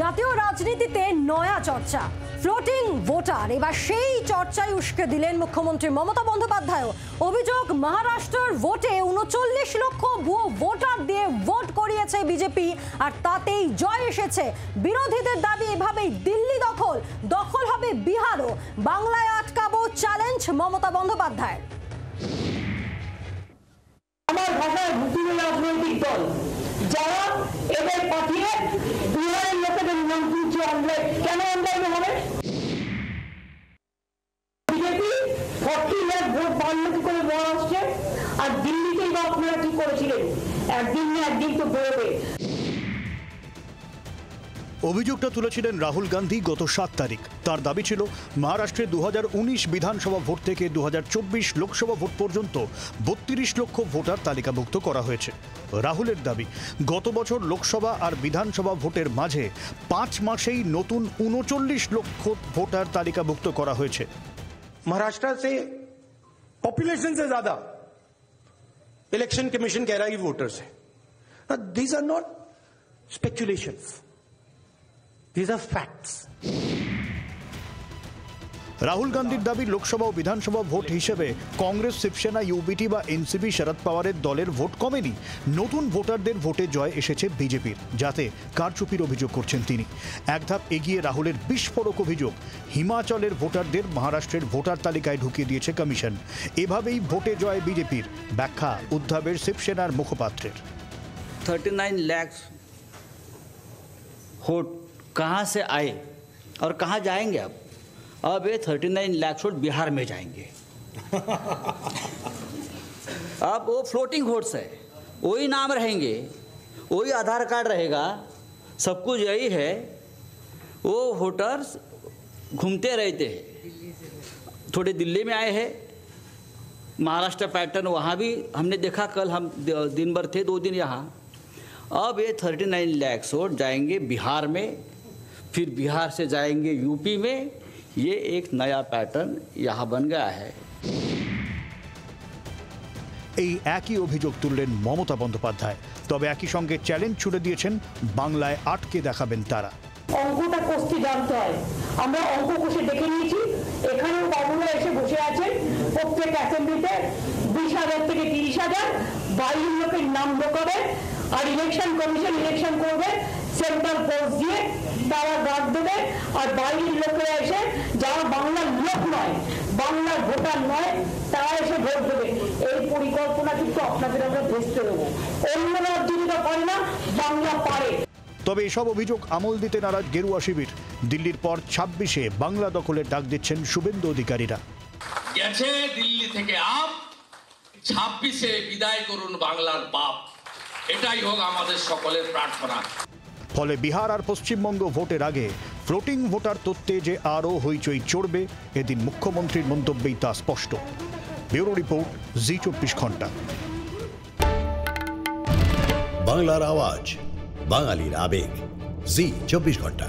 জাতীয় রাজনীতিতে নয়া চর্চা ফ্লোটিং ভোটার, এবার সেই চর্চায় উস্কে দিলেন মুখ্যমন্ত্রী মমতা বন্দ্যোপাধ্যায়। অভিযোগ, মহারাষ্ট্রের ভোটে ৩৯ লক্ষ ভুয়ো ভোটার দিয়ে ভোট করিয়েছে বিজেপি, আর তাতেই জয় এসেছে। বিরোধীদের দাবি, এভাবেই দিল্লি দখল হবে বিহারও। বাংলায় আটকাবো চ্যালেঞ্জ মমতা বন্দ্যোপাধ্যায়। আমার ভাষায় ভুতুরে রাজনৈতিক দল যারা এদের পাঠিয়ে বিহারের লোকেদের মন্ত্রী আনবে, কেন আনবে হবে? বিজেপি 40 লাখ ভোট বাড়লো কি করে মহারাষ্ট্রে, আর দিল্লিতেই বা আপনারা কি করেছিলেন? একদিন না একদিন তো বেরোবে। অভিযোগটা তুলেছিলেন রাহুল গান্ধী গত 7 তারিখ। তার দাবি ছিল মহারাষ্ট্রে 2019 বিধানসভা ভোট থেকে 2024 লোকসভা ভোট পর্যন্ত 32 লক্ষ ভোটার তালিকাভুক্ত করা হয়েছে। রাহুলের দাবি, গত বছর লোকসভা আর বিধানসভা ভোটের মাঝে 5 মাসেই নতুন 39 লক্ষ ভোটার তালিকাভুক্ত করা হয়েছে। महाराष्ट्र से पॉपुलेशन से ज्यादा इलेक्शन कमीशन कह रहा है कि वोटर्स है। These are not speculations, these are facts. Rahul গান্ধীর দাবি, লোকসভা ও বিধানসভা ভোট হিসেবে কংগ্রেস, শিবসেনা, ইউবিটি বা এনসিপি, শরদ পাওয়ারের দলের ভোট কমেনি। নতুন ভোটারদের ভোটে জয় এসেছে বিজেপির, যাতে কারচুপির অভিযোগ করছেন তিনি। এক ধাপ এগিয়ে রাহুলের বিস্ফোরক অভিযোগ, হিমাচলের ভোটারদের মহারাষ্ট্রের ভোটার তালিকায় ঢুকিয়ে দিয়েছে কমিশন। এভাবেই ভোটে জয় বিজেপির। ব্যাখ্যা উদ্ধবের শিবসেনার মুখপাত্রের। 39 लाख वोट कहाँ से आए और कहाँ जाएंगे? अब ये 39 लाख वोट बिहार में जाएंगे। अब वो फ्लोटिंग वोट्स है, वही नाम रहेंगे, वही आधार कार्ड रहेगा, सब कुछ यही है। वो वोटर्स घूमते रहते हैं, थोड़े दिल्ली में आए हैं, महाराष्ट्र पैटर्न वहाँ भी हमने देखा, कल हम दिन भर थे 2 दिन यहाँ। अब ये 39 लाख वोट जाएंगे बिहार में, फिर बिहार से जाएंगे यूपी में। ये एक नया पैटर्न यहाँ बन गया है। এই একই অভিযোগ তুললেন মমতা বন্দ্যোপাধ্যায়, তবে একই সঙ্গে চ্যালেঞ্জ ছুড়ে দিয়েছেন বাংলায় আটকে দেখাবেন তারা। অঙ্কটা কষতে জানতে হয়, আমরা অঙ্ক কষে দেখে নিয়েছি। এখানেও বাবুরা এসে বসে আছেন, প্রত্যেক অ্যাসেম্বলিতে 20,000 থেকে 30,000 বাইরের লোকের নাম ঢোকাবে, আর ইলেকশন কমিশন ইলেকশন করবে সেন্ট্রাল ফোর্স দিয়ে, তারা গার্ড দেবে, আর বাইরের লোকেরা এসে যারা বাংলার লোক নয়, বাংলার ভোটার নয়, তারা এসে ভোট দেবে। এই পরিকল্পনা কিন্তু আপনাদের আমরা ভেস্তে দেবো। অন্য রাজ্যটা পারে না, বাংলা পারে। তবে এসব অভিযোগ আমল দিতে নারাজ গেরুয়া শিবির। দিল্লির পর 26-এ বাংলা দখলের ডাক দিচ্ছেন শুভেন্দু অধিকারীরা। গেছে দিল্লি থেকে আপ, 26-এ বিদায় করুন বাংলার বাপ, এটাই হোক আমাদের সকলের প্রার্থনা। ফলে বিহার আর পশ্চিমবঙ্গ ভোটের আগে ফ্লোটিং ভোটার তত্ত্বে যে আরও হইচই চড়বে, এদিন মুখ্যমন্ত্রীর মন্তব্যেই তা স্পষ্ট। ব্যুরো রিপোর্ট, জি 24 ঘন্টা। বাংলার আওয়াজ, বাঙালির আবেগ, জি 24 ঘন্টা।